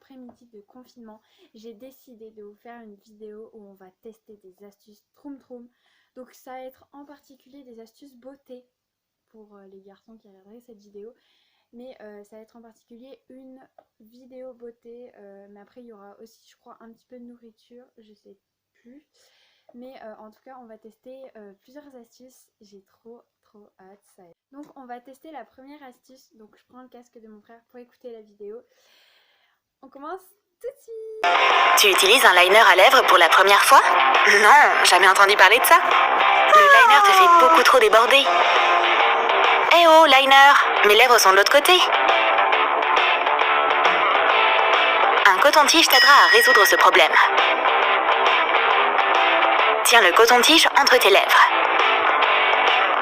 après-midi de confinement, j'ai décidé de vous faire une vidéo où on va tester des astuces Troum Troum. Donc ça va être en particulier des astuces beauté pour les garçons qui regarderaient cette vidéo. Mais ça va être en particulier une vidéo beauté. Mais après il y aura aussi je crois un petit peu de nourriture, je sais plus. Mais en tout cas on va tester plusieurs astuces. J'ai trop hâte. Donc on va tester la première astuce. Donc je prends le casque de mon frère pour écouter la vidéo. On commence tout de suite. Tu utilises un liner à lèvres pour la première fois? Non, jamais entendu parler de ça. Le liner te fait beaucoup trop déborder. Eh oh, liner, mes lèvres sont de l'autre côté. Un coton-tige t'aidera à résoudre ce problème. Tiens le coton-tige entre tes lèvres.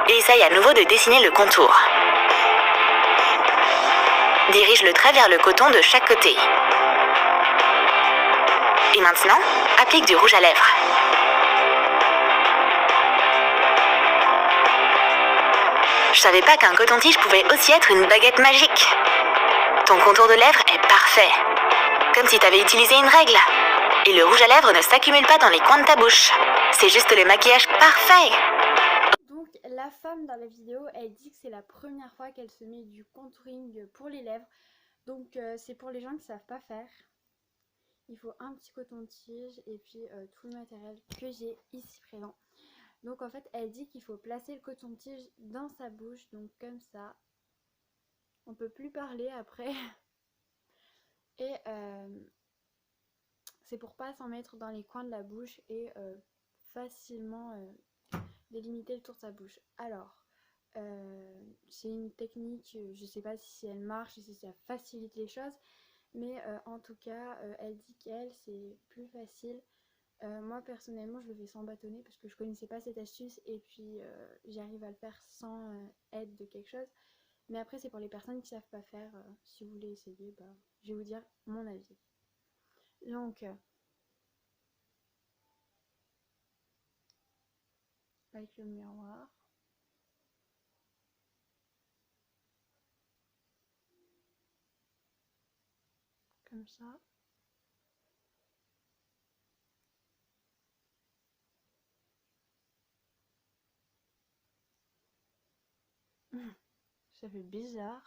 Et essaye à nouveau de dessiner le contour. Dirige le trait vers le coton de chaque côté. Et maintenant, applique du rouge à lèvres. Je savais pas qu'un coton-tige pouvait aussi être une baguette magique. Ton contour de lèvres est parfait. Comme si t'avais utilisé une règle. Et le rouge à lèvres ne s'accumule pas dans les coins de ta bouche. C'est juste le maquillage parfait. Donc la femme dans la vidéo, elle dit que c'est la première fois qu'elle se met du contouring pour les lèvres. Donc c'est pour les gens qui savent pas faire. Il faut un petit coton-tige et puis tout le matériel que j'ai ici présent. Donc en fait elle dit qu'il faut placer le coton-tige dans sa bouche, donc comme ça. On peut plus parler après. Et c'est pour pas s'en mettre dans les coins de la bouche et facilement délimiter le tour de sa bouche. Alors c'est une technique, je sais pas si elle marche, si ça facilite les choses. Mais en tout cas, elle dit qu'elle, c'est plus facile. Moi, personnellement, je le fais sans bâtonnet parce que je connaissais pas cette astuce. Et puis, j'arrive à le faire sans aide de quelque chose. Mais après, c'est pour les personnes qui savent pas faire. Si vous voulez essayer, bah, je vais vous dire mon avis. Donc, avec le miroir. Comme ça. Ça fait bizarre.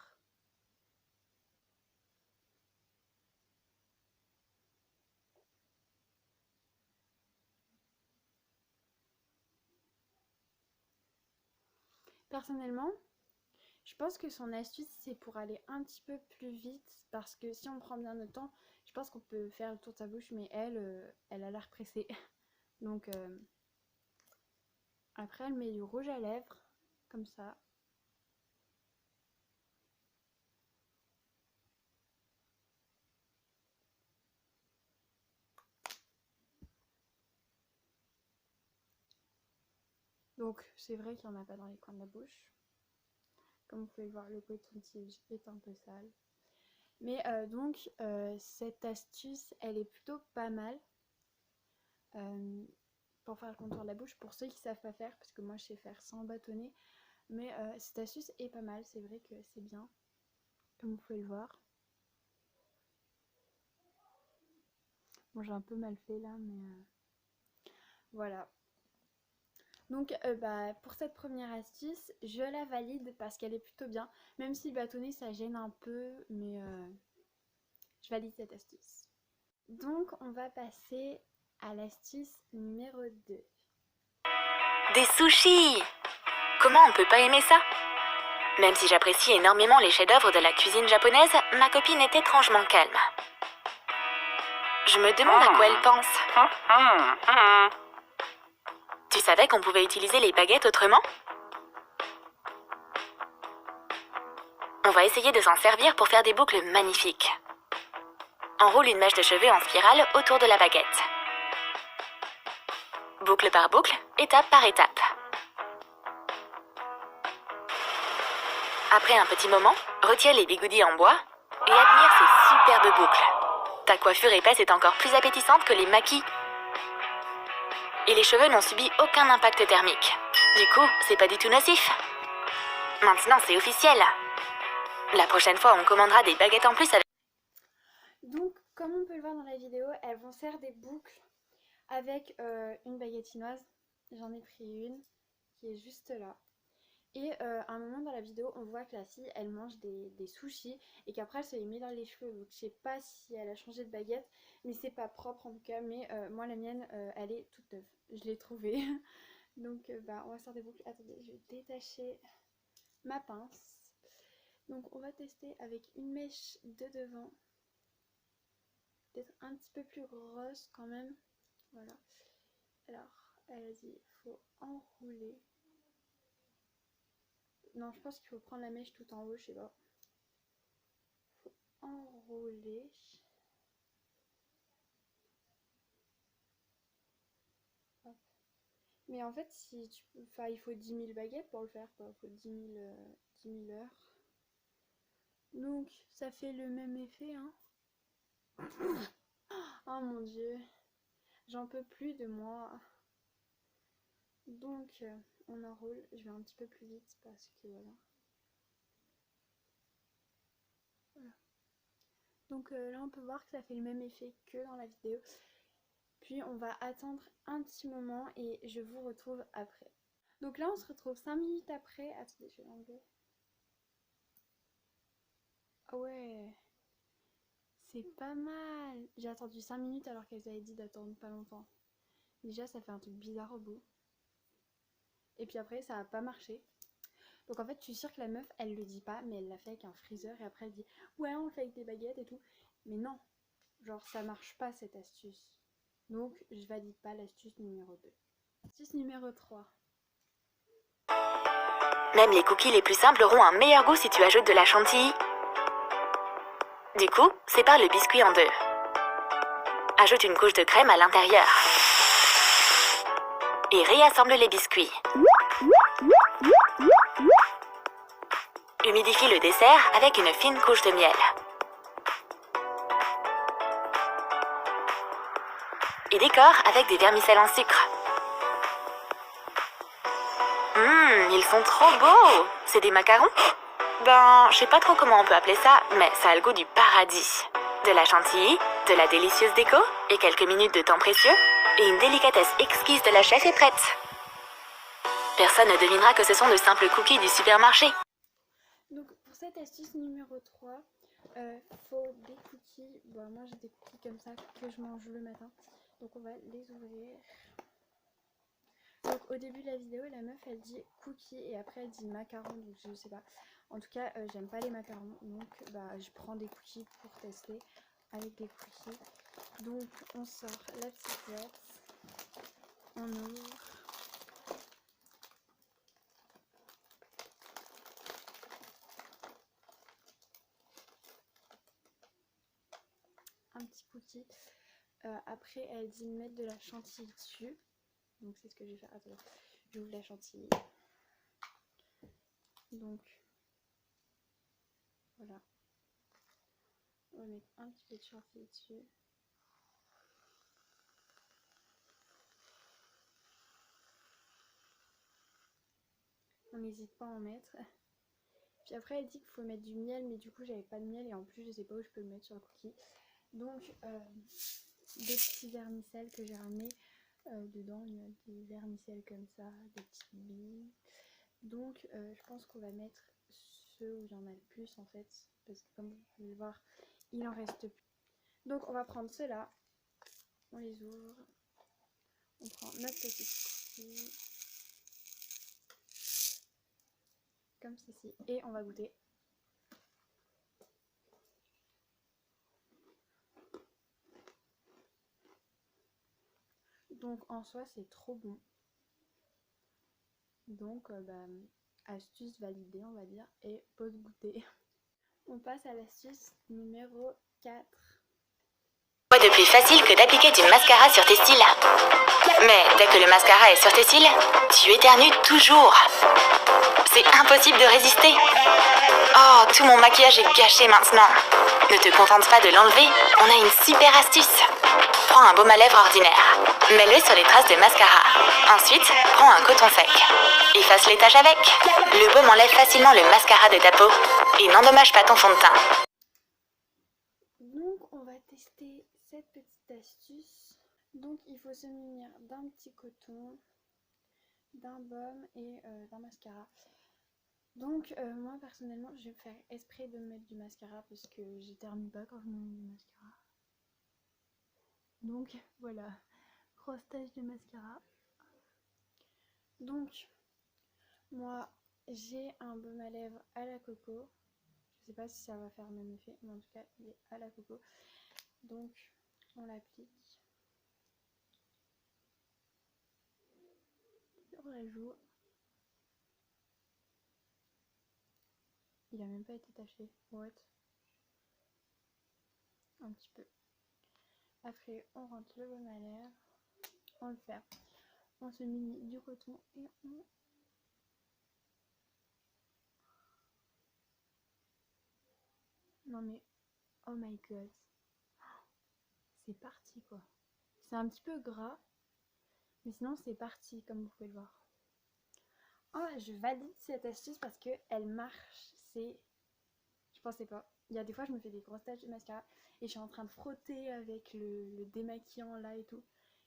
Personnellement, je pense que son astuce, c'est pour aller un petit peu plus vite. Parce que si on prend bien notre temps, je pense qu'on peut faire le tour de sa bouche. Mais elle, elle a l'air pressée. Donc, après, elle met du rouge à lèvres. Comme ça. Donc, c'est vrai qu'il n'y en a pas dans les coins de la bouche. Comme vous pouvez le voir, le coton-tige est un peu sale. Mais donc, cette astuce, elle est plutôt pas mal pour faire le contour de la bouche. Pour ceux qui savent pas faire, parce que moi, je sais faire sans bâtonnet. Mais cette astuce est pas mal, c'est vrai que c'est bien. Comme vous pouvez le voir. Bon, j'ai un peu mal fait là, mais voilà. Donc pour cette première astuce, je la valide parce qu'elle est plutôt bien. Même si le bâtonnet ça gêne un peu, mais je valide cette astuce. Donc on va passer à l'astuce numéro 2. Des sushis! Comment on peut pas aimer ça? Même si j'apprécie énormément les chefs-d'œuvre de la cuisine japonaise, ma copine est étrangement calme. Je me demande à quoi elle pense. Tu savais qu'on pouvait utiliser les baguettes autrement? On va essayer de s'en servir pour faire des boucles magnifiques. Enroule une mèche de cheveux en spirale autour de la baguette. Boucle par boucle, étape par étape. Après un petit moment, retiens les bigoudis en bois et admire ces superbes boucles. Ta coiffure épaisse est encore plus appétissante que les maquis. Et les cheveux n'ont subi aucun impact thermique. Du coup, c'est pas du tout nocif. Maintenant, c'est officiel. La prochaine fois, on commandera des baguettes en plus avec... Donc, comme comme on peut le voir dans la vidéo, elles vont faire des boucles avec une baguette chinoise. J'en ai pris une qui est juste là. Et à un moment dans la vidéo, on voit que la fille, elle mange des sushis et qu'après elle se les met dans les cheveux. Donc je sais pas si elle a changé de baguette, mais c'est pas propre en tout cas. Mais moi la mienne, elle est toute neuve. Je l'ai trouvée. Donc bah on va faire des boucles. Attendez, je vais détacher ma pince. Donc on va tester avec une mèche de devant. Peut-être un petit peu plus grosse quand même. Voilà. Alors, elle a dit, il faut enrouler. Non, je pense qu'il faut prendre la mèche tout en haut, je sais pas. Il faut enrouler. Hop. Mais en fait, si tu peux, enfin, il faut 10 000 baguettes pour le faire, quoi. Il faut 10 000 heures. Donc, ça fait le même effet, hein. Oh mon dieu. J'en peux plus de moi. Donc, on enroule. Je vais un petit peu plus vite parce que voilà. Donc là on peut voir que ça fait le même effet que dans la vidéo. Puis on va attendre un petit moment et je vous retrouve après. Donc là on se retrouve 5 minutes après. Attendez, je vais l'enlever. Ah ouais, c'est pas mal. J'ai attendu 5 minutes alors qu'elles avaient dit d'attendre pas longtemps. Déjà ça fait un truc bizarre au bout. Et puis après ça a pas marché. Donc en fait je suis sûre que la meuf elle le dit pas, mais elle l'a fait avec un freezer et après elle dit ouais on le fait avec des baguettes et tout. Mais non, genre ça marche pas cette astuce. Donc je valide pas l'astuce numéro 2. Astuce numéro 3. Même les cookies les plus simples auront un meilleur goût si tu ajoutes de la chantilly. Du coup, sépare le biscuit en deux. Ajoute une couche de crème à l'intérieur. Et réassemble les biscuits. Humidifie le dessert avec une fine couche de miel. Et décore avec des vermicelles en sucre. Ils sont trop beaux! C'est des macarons? Ben, je sais pas trop comment on peut appeler ça, mais ça a le goût du paradis. De la chantilly, de la délicieuse déco, et quelques minutes de temps précieux, et une délicatesse exquise de la chef est prête. Personne ne devinera que ce sont de simples cookies du supermarché. Donc pour cette astuce numéro 3, faut des cookies. Bon, moi j'ai des cookies comme ça que je mange le matin. Donc on va les ouvrir. Donc au début de la vidéo, la meuf elle dit cookies et après elle dit macarons, donc je sais pas. En tout cas, j'aime pas les macarons, donc bah je prends des cookies pour tester avec des cookies. Donc on sort la petite boîte, on ouvre. Un petit cookie. Après elle dit mettre de la chantilly dessus. Donc c'est ce que je vais faire. Attends, j'ouvre la chantilly. Donc voilà. On va mettre un petit peu de chantilly dessus. On n'hésite pas à en mettre. Puis après elle dit qu'il faut mettre du miel, mais du coup j'avais pas de miel et en plus je sais pas où je peux le mettre sur le cookie. Donc des petits vermicelles que j'ai ramenés. Dedans il y a des vermicelles comme ça, des petites billes. Donc je pense qu'on va mettre ceux où il y en a le plus en fait, parce que comme vous pouvez le voir, il en reste plus. Donc on va prendre ceux-là, on les ouvre, on prend notre petit cookie, comme ceci, et on va goûter. Donc en soi c'est trop bon. Donc astuce validée on va dire, et pause goûter. On passe à l'astuce numéro 4. Quoi de plus facile que d'appliquer du mascara sur tes cils? Mais dès que le mascara est sur tes cils, tu éternues toujours. C'est impossible de résister. Oh, tout mon maquillage est gâché maintenant. Ne te contente pas de l'enlever, on a une super astuce. Prends un baume à lèvres ordinaire. Mets-le sur les traces de mascara. Ensuite, prends un coton sec. Efface les taches avec. Le baume enlève facilement le mascara de ta peau et n'endommage pas ton fond de teint. Donc on va tester petite astuce. Donc il faut se munir d'un petit coton, d'un baume et d'un mascara. Donc moi personnellement je vais faire exprès de mettre du mascara parce que j'éternue pas quand je me mets du mascara. Donc voilà, grosse tache de mascara. Donc moi j'ai un baume à lèvres à la coco. Je sais pas si ça va faire le même effet, mais en tout cas il est à la coco. Donc on l'applique sur la joue. Il a même pas été taché. What? Un petit peu. Après on rentre le baume à lèvres. On le ferme. On se munit du coton et on... Non mais, oh my god. C'est parti quoi. C'est un petit peu gras. Mais sinon c'est parti comme vous pouvez le voir. Oh, je valide cette astuce parce que elle marche. C'est... Je pensais pas. Il y a des fois je me fais des grosses taches de mascara et je suis en train de frotter avec le démaquillant là et tout.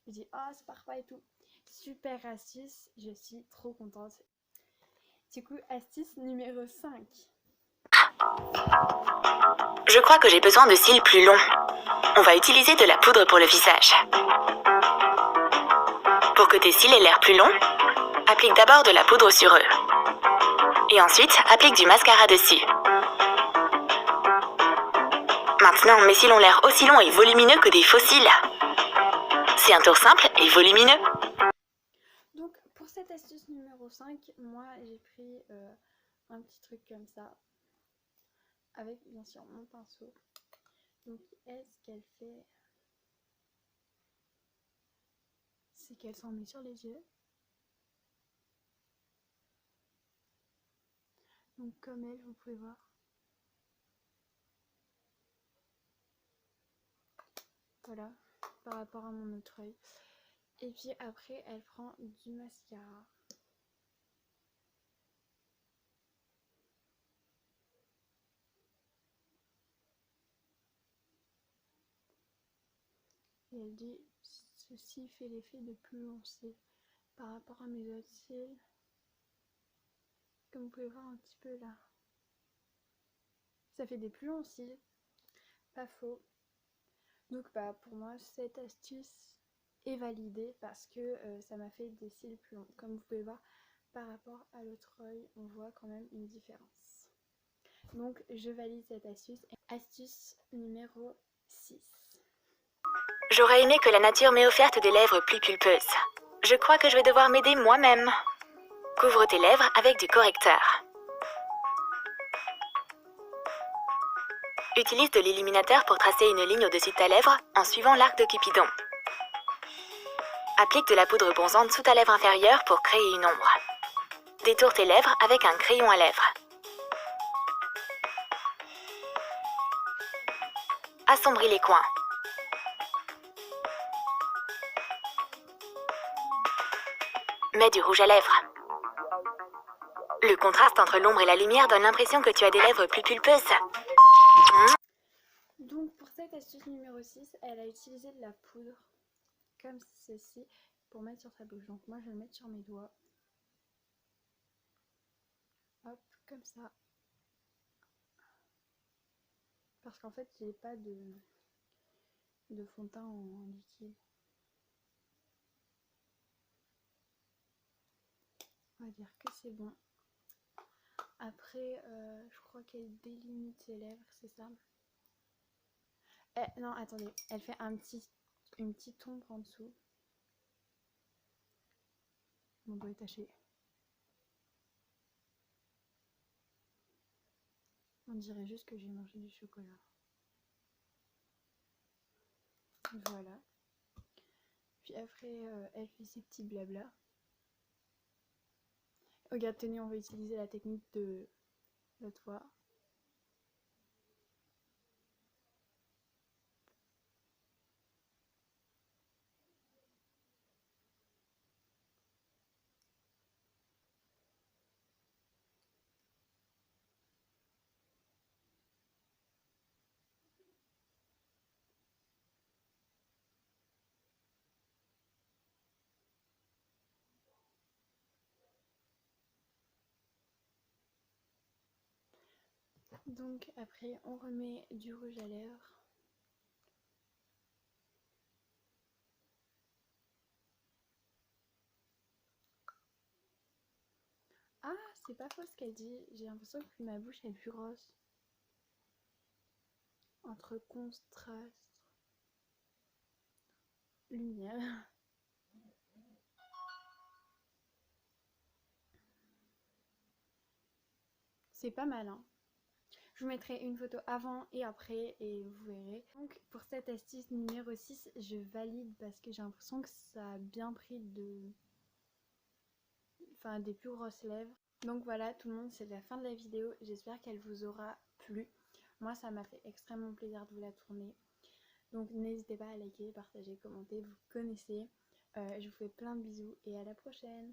Je dis oh ça part pas et tout. Super astuce, je suis trop contente. Du coup astuce numéro 5. Je crois que j'ai besoin de cils plus longs. On va utiliser de la poudre pour le visage. Pour que tes cils aient l'air plus longs, applique d'abord de la poudre sur eux. Et ensuite, applique du mascara dessus. Maintenant, mes cils ont l'air aussi longs et volumineux que des faux cils. C'est un tour simple et volumineux. Donc pour cette astuce numéro 5, moi j'ai pris un petit truc comme ça. Avec bien sûr mon pinceau. Donc elle, ce qu'elle fait, c'est qu'elle s'en met sur les yeux. Donc comme elle, vous pouvez voir. Voilà, par rapport à mon autre œil. Et puis après, elle prend du mascara. Et elle dit, ceci fait l'effet de plus long cils par rapport à mes autres cils. Comme vous pouvez voir un petit peu là. Ça fait des plus longs cils. Pas faux. Donc bah pour moi, cette astuce est validée parce que ça m'a fait des cils plus longs. Comme vous pouvez voir, par rapport à l'autre œil, on voit quand même une différence. Donc je valide cette astuce. Astuce numéro 6. J'aurais aimé que la nature m'ait offert des lèvres plus pulpeuses. Je crois que je vais devoir m'aider moi-même. Couvre tes lèvres avec du correcteur. Utilise de l'illuminateur pour tracer une ligne au-dessus de ta lèvre en suivant l'arc de Cupidon. Applique de la poudre bronzante sous ta lèvre inférieure pour créer une ombre. Détourne tes lèvres avec un crayon à lèvres. Assombris les coins. Mets du rouge à lèvres. Le contraste entre l'ombre et la lumière donne l'impression que tu as des lèvres plus pulpeuses. Donc pour cette astuce numéro 6, elle a utilisé de la poudre comme ceci pour mettre sur sa bouche. Donc moi je vais le mettre sur mes doigts. Hop, comme ça. Parce qu'en fait j'ai pas de fond de teint en liquide. On va dire que c'est bon. Après, je crois qu'elle délimite ses lèvres, c'est ça? Non, attendez, elle fait une petite ombre en dessous. Mon doigt est taché. On dirait juste que j'ai mangé du chocolat. Voilà. Puis après, elle fait ses petits blabla. Regarde, tenez, on va utiliser la technique de l'autre fois. Donc après on remet du rouge à lèvres. Ah, c'est pas faux ce qu'elle dit, j'ai l'impression que ma bouche est plus grosse. Entre contraste, lumière. C'est pas mal, hein. Je vous mettrai une photo avant et après et vous verrez. Donc pour cette astuce numéro 6, je valide parce que j'ai l'impression que ça a bien pris des plus grosses lèvres. Donc voilà tout le monde, c'est la fin de la vidéo. J'espère qu'elle vous aura plu. Moi ça m'a fait extrêmement plaisir de vous la tourner. Donc n'hésitez pas à liker, partager, commenter, vous connaissez. Je vous fais plein de bisous et à la prochaine.